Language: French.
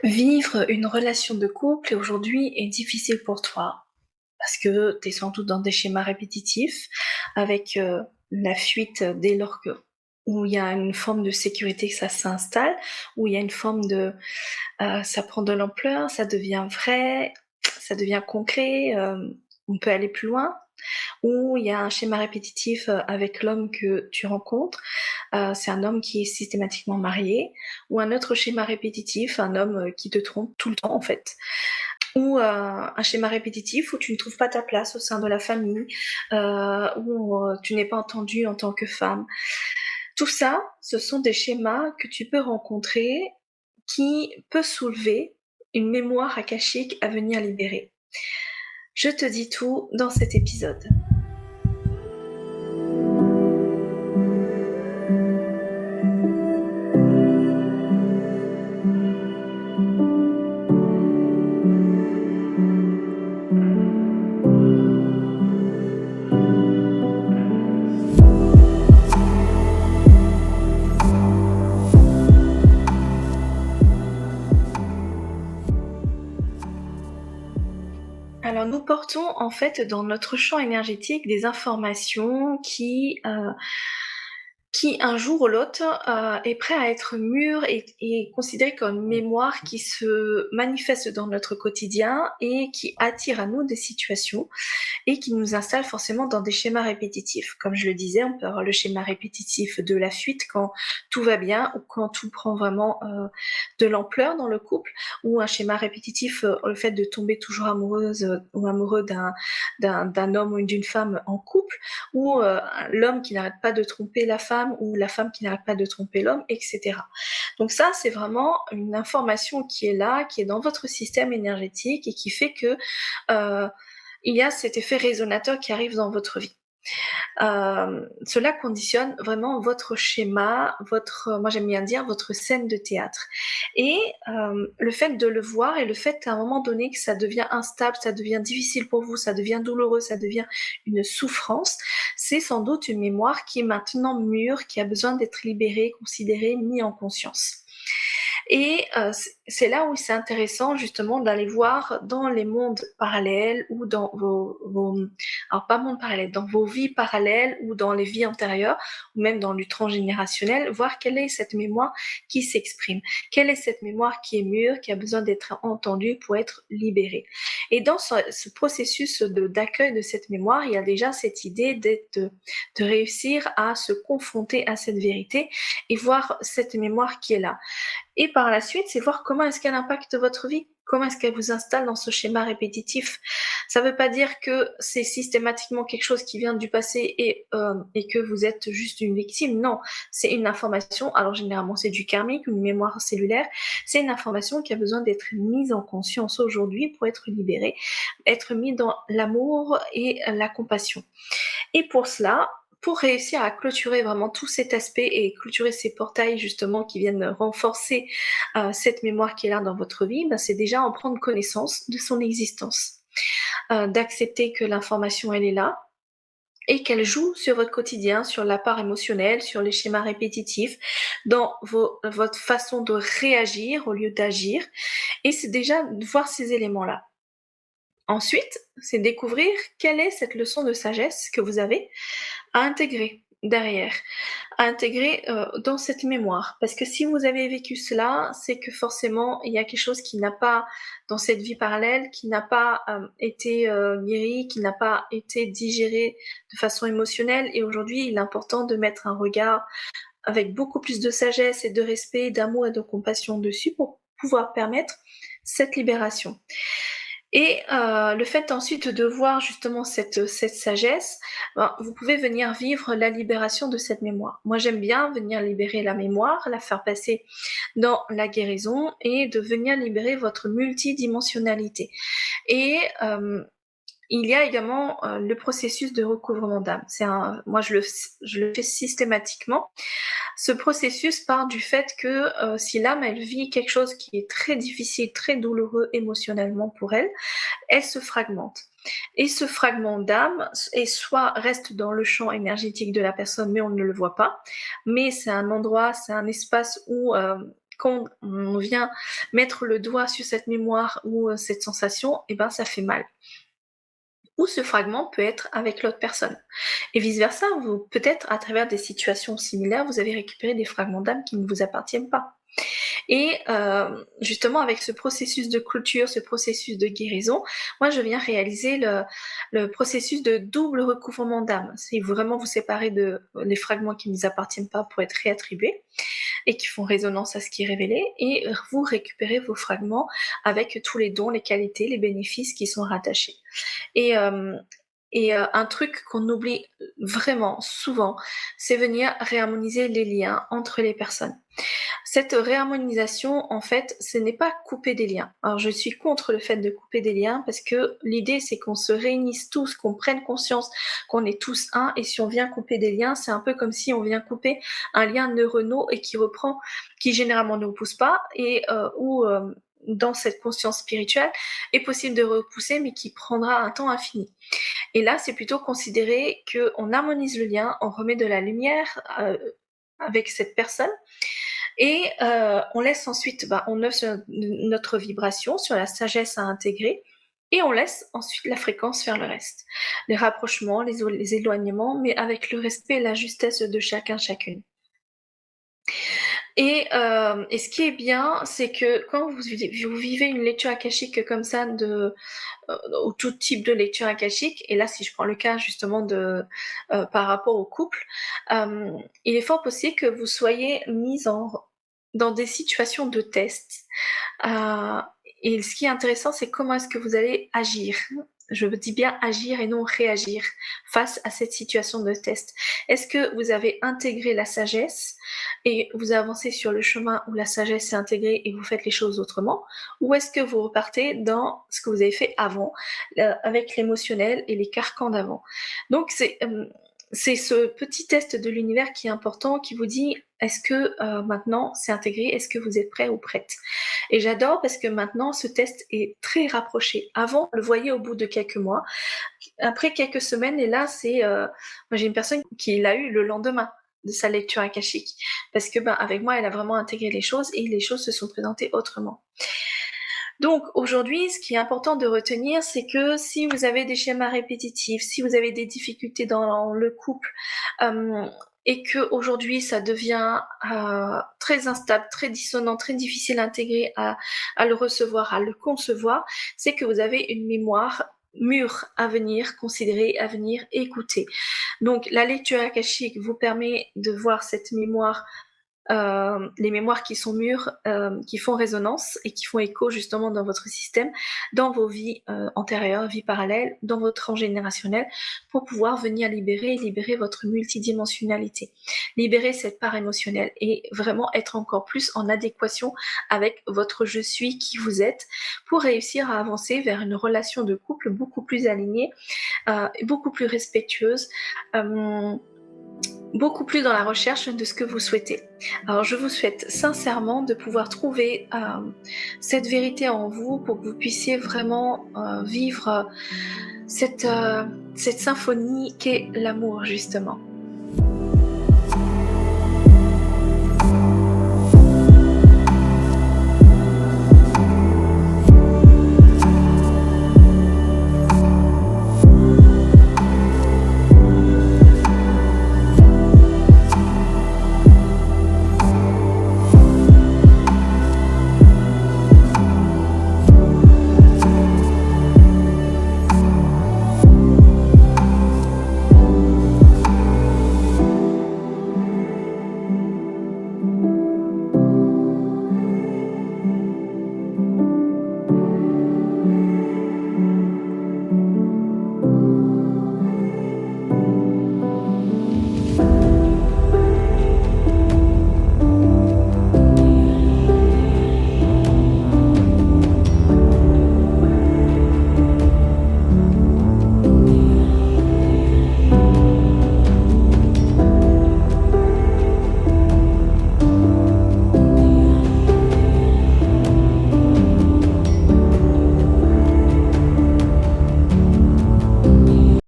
Vivre une relation de couple aujourd'hui est difficile pour toi parce que tu es sans doute dans des schémas répétitifs avec la fuite dès lors que où il y a une forme de sécurité que ça s'installe, où il y a une forme de ça prend de l'ampleur, ça devient vrai, ça devient concret, on peut aller plus loin, où il y a un schéma répétitif avec l'homme que tu rencontres, c'est un homme qui est systématiquement marié, ou un autre schéma répétitif, un homme qui te trompe tout le temps en fait, ou un schéma répétitif où tu ne trouves pas ta place au sein de la famille, où tu n'es pas entendue en tant que femme. Tout ça, ce sont des schémas que tu peux rencontrer qui peut soulever une mémoire akashique à venir libérer. Je te dis tout dans cet épisode. Alors nous portons en fait dans notre champ énergétique des informations qui un jour ou l'autre est prêt à être mûr et considéré comme une mémoire qui se manifeste dans notre quotidien et qui attire à nous des situations et qui nous installe forcément dans des schémas répétitifs. Comme je le disais, on peut avoir le schéma répétitif de la fuite quand tout va bien ou quand tout prend vraiment de l'ampleur dans le couple, ou un schéma répétitif, le fait de tomber toujours amoureuse ou amoureux d'un homme ou d'une femme en couple, ou l'homme qui n'arrête pas de tromper la femme ou la femme qui n'arrête pas de tromper l'homme, etc. Donc ça, c'est vraiment une information qui est là, qui est dans votre système énergétique et qui fait que il y a cet effet résonateur qui arrive dans votre vie. Cela conditionne vraiment votre schéma, moi j'aime bien dire votre scène de théâtre. Et le fait de le voir et le fait qu'à un moment donné que ça devient instable, ça devient difficile pour vous, ça devient douloureux, ça devient une souffrance, c'est sans doute une mémoire qui est maintenant mûre, qui a besoin d'être libérée, considérée, mise en conscience. Et c'est là où c'est intéressant justement d'aller voir dans les mondes parallèles ou dans alors pas mondes parallèles, dans vos vies parallèles ou dans les vies antérieures ou même dans le transgénérationnel, voir quelle est cette mémoire qui s'exprime, quelle est cette mémoire qui est mûre, qui a besoin d'être entendue pour être libérée. Et dans ce processus d'accueil de cette mémoire, il y a déjà cette idée de réussir à se confronter à cette vérité et voir cette mémoire qui est là. Et par la suite, c'est voir comment est-ce qu'elle impacte votre vie, comment est-ce qu'elle vous installe dans ce schéma répétitif. Ça ne veut pas dire que c'est systématiquement quelque chose qui vient du passé et que vous êtes juste une victime. Non, c'est une information. Alors généralement, c'est du karmique, une mémoire cellulaire. C'est une information qui a besoin d'être mise en conscience aujourd'hui pour être libérée, être mise dans l'amour et la compassion. Et pour cela, pour réussir à clôturer vraiment tout cet aspect et clôturer ces portails justement qui viennent renforcer cette mémoire qui est là dans votre vie, ben, c'est déjà en prendre connaissance de son existence, d'accepter que l'information elle est là et qu'elle joue sur votre quotidien, sur la part émotionnelle, sur les schémas répétitifs, dans votre façon de réagir au lieu d'agir. Et c'est déjà de voir ces éléments-là. Ensuite, c'est découvrir quelle est cette leçon de sagesse que vous avez à intégrer derrière, à intégrer dans cette mémoire. Parce que si vous avez vécu cela, c'est que forcément, il y a quelque chose qui n'a pas, dans cette vie parallèle, qui n'a pas été guéri, qui n'a pas été digéré de façon émotionnelle. Et aujourd'hui, il est important de mettre un regard avec beaucoup plus de sagesse et de respect, d'amour et de compassion dessus pour pouvoir permettre cette libération. Et le fait ensuite de voir justement cette sagesse, ben, vous pouvez venir vivre la libération de cette mémoire. Moi, j'aime bien venir libérer la mémoire, la faire passer dans la guérison et de venir libérer votre multidimensionnalité. Et il y a également le processus de recouvrement d'âme. Moi, je le fais systématiquement. Ce processus part du fait que si l'âme, elle vit quelque chose qui est très difficile, très douloureux émotionnellement pour elle, elle se fragmente. Et ce fragment d'âme soit reste dans le champ énergétique de la personne, mais on ne le voit pas. Mais c'est un endroit, c'est un espace où quand on vient mettre le doigt sur cette mémoire ou cette sensation, et ben ça fait mal. Ou ce fragment peut être avec l'autre personne. Et vice-versa, vous peut-être à travers des situations similaires, vous avez récupéré des fragments d'âme qui ne vous appartiennent pas. Et justement, avec ce processus de clôture, ce processus de guérison, moi, je viens réaliser le processus de double recouvrement d'âme. C'est vraiment vous séparer de les fragments qui ne vous appartiennent pas pour être réattribués et qui font résonance à ce qui est révélé, et vous récupérez vos fragments avec tous les dons, les qualités, les bénéfices qui sont rattachés. Et, un truc qu'on oublie vraiment souvent, c'est venir réharmoniser les liens entre les personnes. Cette réharmonisation, en fait, ce n'est pas couper des liens. Alors, je suis contre le fait de couper des liens parce que l'idée, c'est qu'on se réunisse tous, qu'on prenne conscience qu'on est tous un. Et si on vient couper des liens, c'est un peu comme si on vient couper un lien neuronal et qui reprend, qui généralement ne repousse pas, et dans cette conscience spirituelle, est possible de repousser, mais qui prendra un temps infini. Et là, c'est plutôt considérer qu'on harmonise le lien, on remet de la lumière avec cette personne, et on laisse ensuite, on œuvre sur notre vibration, sur la sagesse à intégrer, et on laisse ensuite la fréquence faire le reste. Les rapprochements, les éloignements, mais avec le respect et la justesse de chacun, chacune. Et ce qui est bien, c'est que quand vous vivez une lecture akashique comme ça, ou tout type de lecture akashique, et là si je prends le cas justement par rapport au couple, il est fort possible que vous soyez mis dans des situations de test. Et ce qui est intéressant, c'est comment est-ce que vous allez agir. Je dis bien agir et non réagir face à cette situation de test. Est-ce que vous avez intégré la sagesse et vous avancez sur le chemin où la sagesse est intégrée et vous faites les choses autrement, ou est-ce que vous repartez dans ce que vous avez fait avant, avec l'émotionnel et les carcans d'avant. Donc c'est ce petit test de l'univers qui est important, qui vous dit est-ce que maintenant c'est intégré, est-ce que vous êtes prêt ou prête. Et j'adore parce que maintenant ce test est très rapproché. Avant, on le voyait au bout de quelques mois, après quelques semaines, et là c'est moi j'ai une personne qui l'a eu le lendemain de sa lecture akashique, parce que avec moi elle a vraiment intégré les choses et les choses se sont présentées autrement. Donc aujourd'hui, ce qui est important de retenir, c'est que si vous avez des schémas répétitifs, si vous avez des difficultés dans le couple, et que aujourd'hui ça devient très instable, très dissonant, très difficile à intégrer, à le recevoir, à le concevoir, c'est que vous avez une mémoire mûre à venir considérer, à venir écouter. Donc la lecture akashique vous permet de voir cette mémoire, les mémoires qui sont mûres, qui font résonance et qui font écho justement dans votre système, dans vos vies antérieures, vies parallèles, dans votre transgénérationnel, pour pouvoir venir libérer votre multidimensionnalité, libérer cette part émotionnelle et vraiment être encore plus en adéquation avec votre je suis qui vous êtes, pour réussir à avancer vers une relation de couple beaucoup plus alignée, beaucoup plus respectueuse, beaucoup plus dans la recherche de ce que vous souhaitez. Alors je vous souhaite sincèrement de pouvoir trouver cette vérité en vous pour que vous puissiez vraiment vivre cette symphonie qu'est l'amour justement.